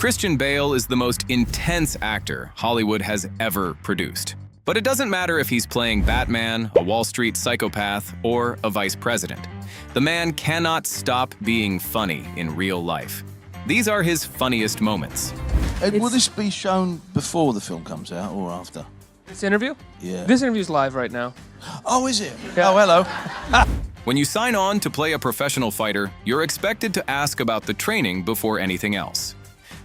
Christian Bale is the most intense actor Hollywood has ever produced. But it doesn't matter if he's playing Batman, a Wall Street psychopath, or a vice president. The man cannot stop being funny in real life. These are his funniest moments. Ed, will this be shown before the film comes out or after? This interview? Yeah. This interview's live right now. Oh, is it? Yeah. Oh, hello. When you sign on to play a professional fighter, you're expected to ask about the training before anything else.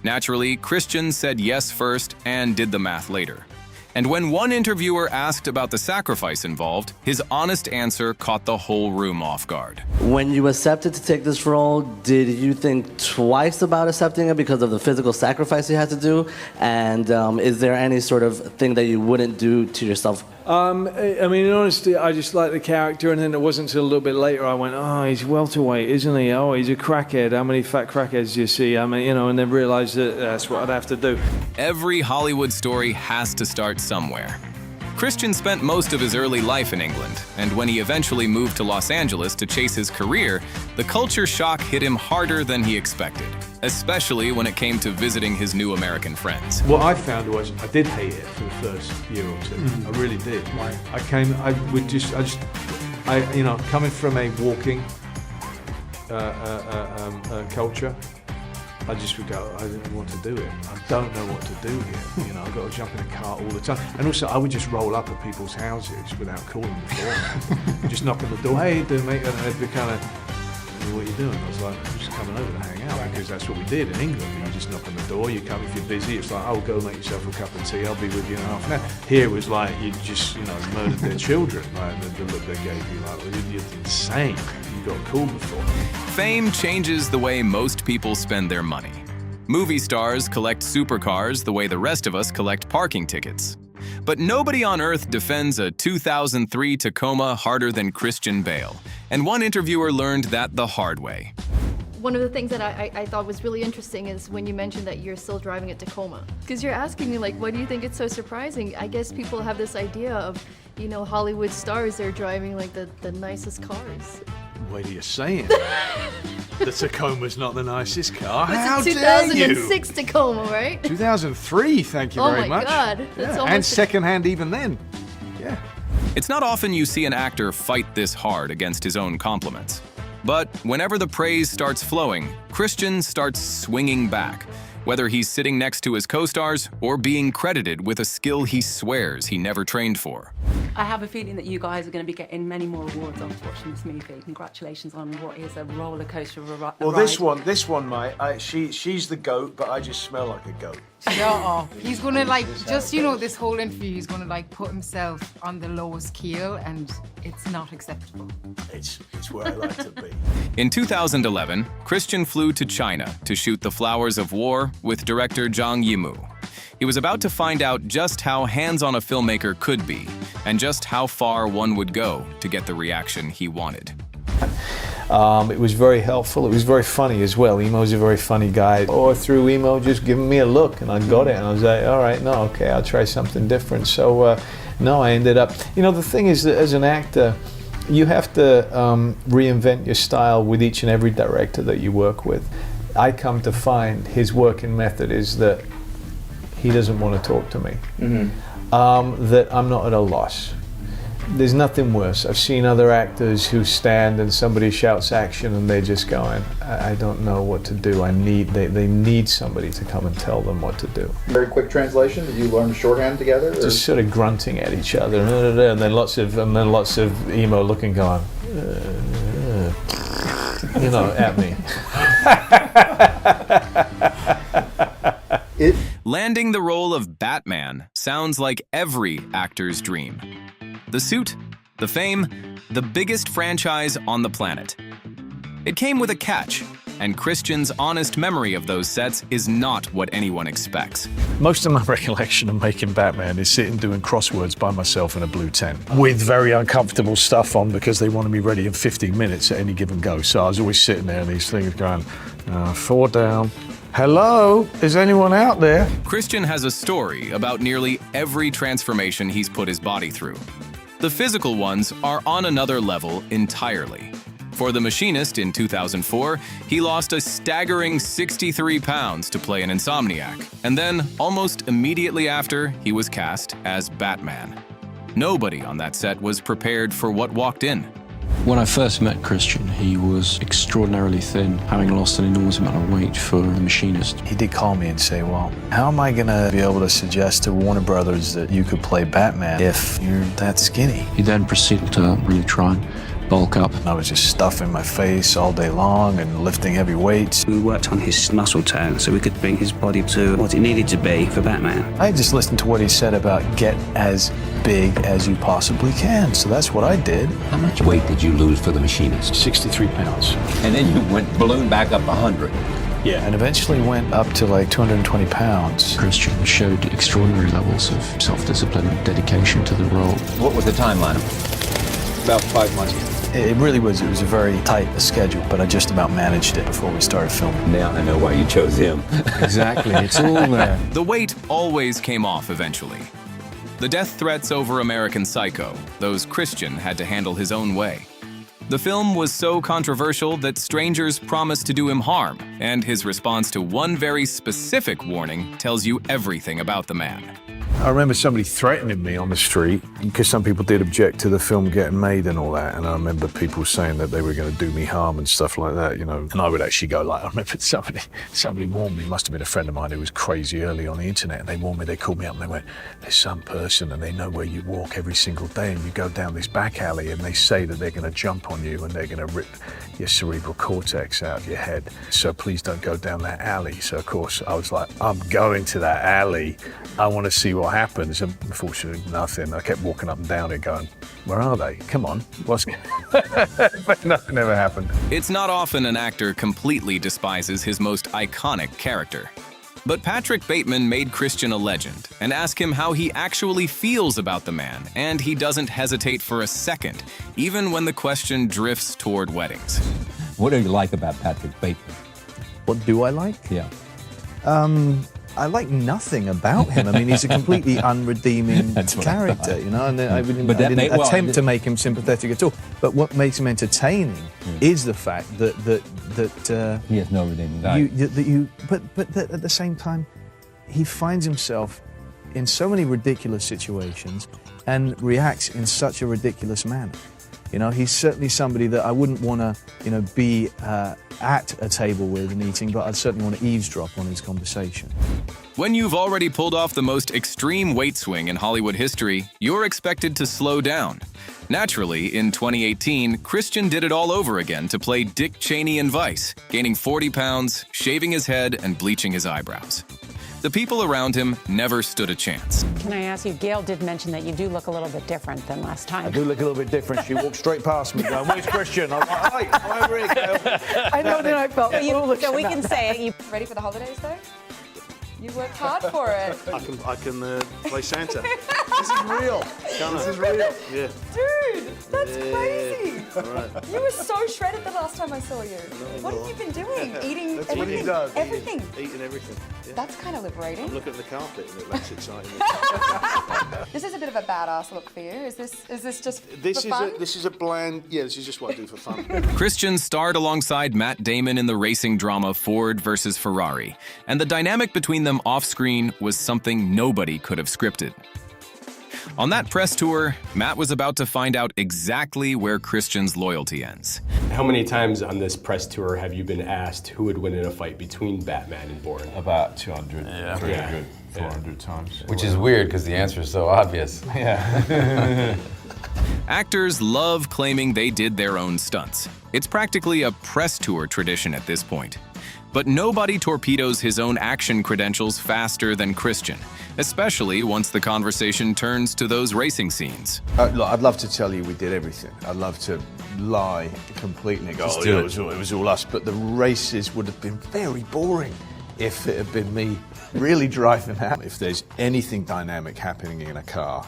Naturally, Christian said yes first and did the math later. And when one interviewer asked about the sacrifice involved, his honest answer caught the whole room off guard. When you accepted to take this role, did you think twice about accepting it because of the physical sacrifice you had to do? And is there any sort of thing that you wouldn't do to yourself? I mean, in honesty, I just liked the character, and then it wasn't until a little bit later I went, oh, he's welterweight, isn't he? Oh, he's a crackhead. How many fat crackheads do you see? I mean, and then realized that that's what I'd have to do. Every Hollywood story has to start somewhere. Christian spent most of his early life in England, and when he eventually moved to Los Angeles to chase his career, the culture shock hit him harder than he expected, especially when it came to visiting his new American friends. What I found was I did hate it for the first year or two. I really did. Why? You know, coming from a walking culture, I just would go, I didn't want to do it. I don't know what to do here. You know, I've got to jump in a car all the time. And also, I would just roll up at people's houses without calling beforehand. Just knock on the door, hey, do mate, and they'd be kind of, what are you doing? I was like, I'm just coming over to hang out, because that's what we did in England. You just knock on the door, you come if you're busy. It's like, oh, go make yourself a cup of tea. I'll be with you in half an hour. Here it was like you just, you know, murdered their children. Like the look they gave you, like, well, you're insane. You got called before. Fame changes the way most people spend their money. Movie stars collect supercars the way the rest of us collect parking tickets. But nobody on earth defends a 2003 Tacoma harder than Christian Bale, and one interviewer learned that the hard way. One of the things that I thought was really interesting is when you mentioned that you're still driving a Tacoma. Because you're asking me, like, why do you think it's so surprising? I guess people have this idea of, you know, Hollywood stars, they're driving, like, the nicest cars. Wait, are you saying? The Tacoma's not the nicest car. How It's a dare you? 2006 Tacoma, right? 2003, thank you Oh very my much. God, that's Yeah, almost and secondhand even then. Yeah. It's not often you see an actor fight this hard against his own compliments. But whenever the praise starts flowing, Christian starts swinging back, whether he's sitting next to his co-stars or being credited with a skill he swears he never trained for. I have a feeling that you guys are going to be getting many more awards after watching this movie. Congratulations on what is a roller coaster of a ride. Well, this one, mate. She's the goat, but I just smell like a goat. Shut up. He's gonna just, you know, this whole interview, he's gonna put himself on the lowest keel, and it's not acceptable. It's where I like to be. In 2011, Christian flew to China to shoot The Flowers of War with director Zhang Yimou. He was about to find out just how hands-on a filmmaker could be, and just how far one would go to get the reaction he wanted. It was very helpful. It was very funny as well. Emo's a very funny guy. Or through Emo, just giving me a look, and I got it, and I was like, all right, no, okay, I'll try something different. So, no, I ended up, you know, the thing is that as an actor, you have to reinvent your style with each and every director that you work with. I come to find his working method is that he doesn't want to talk to me, that I'm not at a loss. There's nothing worse. I've seen other actors who stand and somebody shouts action and they're just going, I don't know what to do. They need somebody to come and tell them what to do. Very quick translation. Did you learn shorthand together? Or? Just sort of grunting at each other, and then lots of emo looking, going, you know, at me. Landing the role of Batman sounds like every actor's dream. The suit, the fame, the biggest franchise on the planet. It came with a catch, and Christian's honest memory of those sets is not what anyone expects. Most of my recollection of making Batman is sitting doing crosswords by myself in a blue tent with very uncomfortable stuff on because they wanted me ready in 15 minutes at any given go. So I was always sitting there and these things going, 4 down. Hello, is anyone out there? Christian has a story about nearly every transformation he's put his body through. The physical ones are on another level entirely. For The Machinist in 2004, he lost a staggering 63 pounds to play an insomniac, and then, almost immediately after, he was cast as Batman. Nobody on that set was prepared for what walked in. When I first met Christian, he was extraordinarily thin, having lost an enormous amount of weight for The Machinist. He did call me and say, well, how am I going to be able to suggest to Warner Brothers that you could play Batman if you're that skinny? He then proceeded to really try and bulk up. I was just stuffing my face all day long and lifting heavy weights. We worked on his muscle tone so we could bring his body to what it needed to be for Batman. I just listened to what he said about get as big as you possibly can, so that's what I did. How much weight did you lose for The Machinist? 63 pounds. And then you went balloon back up 100. Yeah, and eventually went up to like 220 pounds. Christian showed extraordinary levels of self-discipline and dedication to the role. What was the timeline? About 5 months. It really was. It was a very tight schedule, but I just about managed it before we started filming. Now I know why you chose him. Exactly. It's all there. The weight always came off eventually. The death threats over American Psycho, those Christian had to handle his own way. The film was so controversial that strangers promised to do him harm, and his response to one very specific warning tells you everything about the man. I remember somebody threatening me on the street because some people did object to the film getting made and all that. And I remember people saying that they were going to do me harm and stuff like that, you know. And I would actually go like, I remember somebody warned me, must have been a friend of mine who was crazy early on the internet. And they warned me, they called me up and they went, there's some person and they know where you walk every single day and you go down this back alley and they say that they're going to jump on you and they're going to rip your cerebral cortex out of your head. So please don't go down that alley. So of course I was like, I'm going to that alley. I want to see what happens. And unfortunately, nothing. I kept walking up and down it going, where are they? Come on. What's... But nothing ever happened. It's not often an actor completely despises his most iconic character. But Patrick Bateman made Christian a legend and asked him how he actually feels about the man, and he doesn't hesitate for a second, even when the question drifts toward weddings. What do you like about Patrick Bateman? What do I like? Yeah. I like nothing about him. I mean, he's a completely unredeeming character, you know, and I didn't attempt to make him sympathetic at all. But what makes him entertaining is the fact that he has no redeeming value. But that at the same time, he finds himself in so many ridiculous situations and reacts in such a ridiculous manner. You know, he's certainly somebody that I wouldn't want to, you know, be at a table with and eating, but I'd certainly want to eavesdrop on his conversation. When you've already pulled off the most extreme weight swing in Hollywood history, you're expected to slow down. Naturally, in 2018, Christian did it all over again to play Dick Cheney in Vice, gaining 40 pounds, shaving his head, and bleaching his eyebrows. The people around him never stood a chance. Can I ask you, Gail did mention that you do look a little bit different than last time. I do look a little bit different. She walked straight past me going, where's Christian? I was like, hi, I'm over here, Gail. I know that I felt foolish. So we can say it. You ready for the holidays, though? You worked hard for it. I can play Santa. This is real. This is real. Yeah. Dude, that's crazy. All right. You were so shredded the last time I saw you. What have you been doing? Eating That's everything? what he does. Everything? Eating everything. Yeah. That's kind of liberating. I'm looking at the carpet and that's exciting. This is a bit of a badass look for you. Is this just This for is fun? this is a bland. Yeah, this is just what I do for fun. Christian starred alongside Matt Damon in the racing drama Ford vs. Ferrari, and the dynamic between them off-screen was something nobody could have scripted. On that press tour, Matt was about to find out exactly where Christian's loyalty ends. How many times on this press tour have you been asked who would win in a fight between Batman and Bourne? About 200. Yeah. Pretty Yeah. good. 400 times. Which is weird because the answer is so obvious. Yeah. Actors love claiming they did their own stunts. It's practically a press tour tradition at this point. But nobody torpedoes his own action credentials faster than Christian, especially once the conversation turns to those racing scenes. Look, I'd love to tell you we did everything. I'd love to lie completely and go, Just oh, do yeah, it. it was all us. But the races would have been very boring if it had been me really driving out. If there's anything dynamic happening in a car,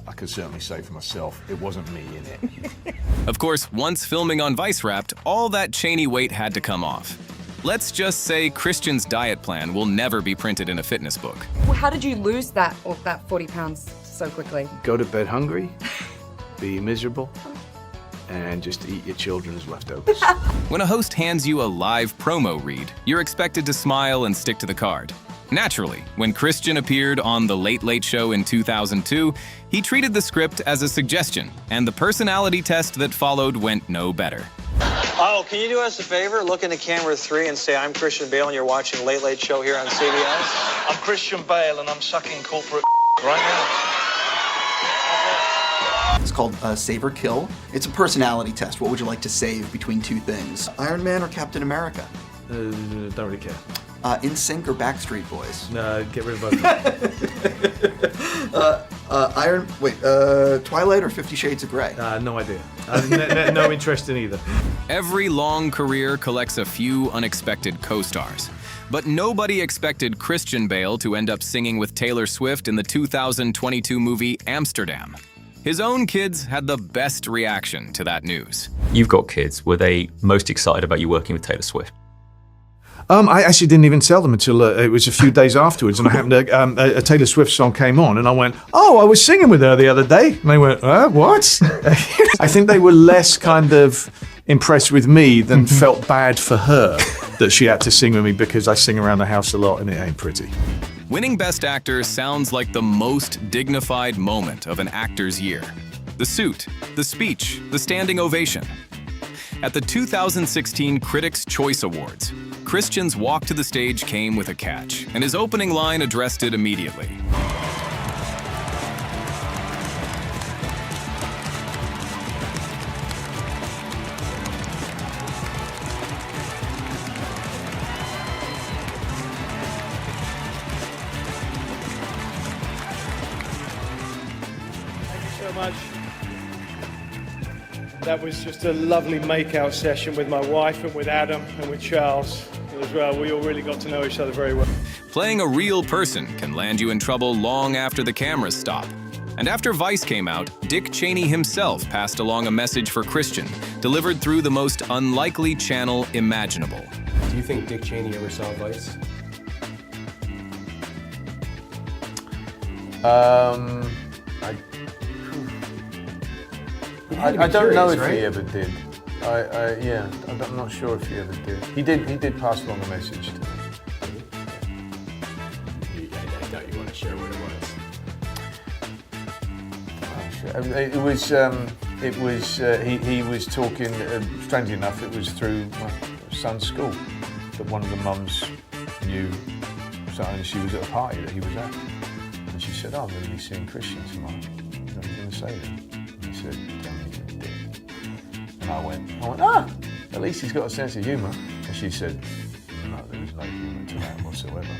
I could certainly say for myself, it wasn't me in it. Of course, once filming on Vice Wrapped, all that Cheney weight had to come off. Let's just say Christian's diet plan will never be printed in a fitness book. Well, how did you lose that 40 pounds so quickly? Go to bed hungry, be miserable, and just eat your children's leftovers. When a host hands you a live promo read, you're expected to smile and stick to the card. Naturally, when Christian appeared on The Late Late Show in 2002, he treated the script as a suggestion, and the personality test that followed went no better. Oh, can you do us a favor? Look into camera 3 and say, I'm Christian Bale, and you're watching Late Late Show here on CBS. I'm Christian Bale, and I'm sucking corporate right now. It's called Save or Kill. It's a personality test. What would you like to save between two things? Iron Man or Captain America? Don't really care. NSYNC or Backstreet Boys? No, get rid of both. Twilight or 50 Shades of Grey? No idea. No interest in either. Every long career collects a few unexpected co-stars. But nobody expected Christian Bale to end up singing with Taylor Swift in the 2022 movie Amsterdam. His own kids had the best reaction to that news. You've got kids. Were they most excited about you working with Taylor Swift? I actually didn't even tell them until it was a few days afterwards, and I happened to, a Taylor Swift song came on, and I went, "Oh, I was singing with her the other day." And they went, "What?" I think they were less kind of impressed with me than felt bad for her that she had to sing with me, because I sing around the house a lot and it ain't pretty. Winning Best Actor sounds like the most dignified moment of an actor's year. The suit, the speech, the standing ovation. At the 2016 Critics' Choice Awards, Christian's walk to the stage came with a catch, and his opening line addressed it immediately. Thank you so much. That was just a lovely make-out session with my wife and with Adam and with Charles as well. We all really got to know each other very well. Playing a real person can land you in trouble long after the cameras stop. And after Vice came out, Dick Cheney himself passed along a message for Christian, delivered through the most unlikely channel imaginable. Do you think Dick Cheney ever saw Vice? I don't know if right? he ever did. I'm not sure if he ever did. He did pass along a message to me. I doubt you want to share what it was. He was talking, strangely enough, it was through my son's school, that one of the mums knew something. She was at a party that he was at, and she said, "Oh, I'm going to be seeing Christian tomorrow. What are you going to say to him?" And he said, "Tell me he's a dick." And I went, at least he's got a sense of humour. And she said, "No, there is no humour to that whatsoever."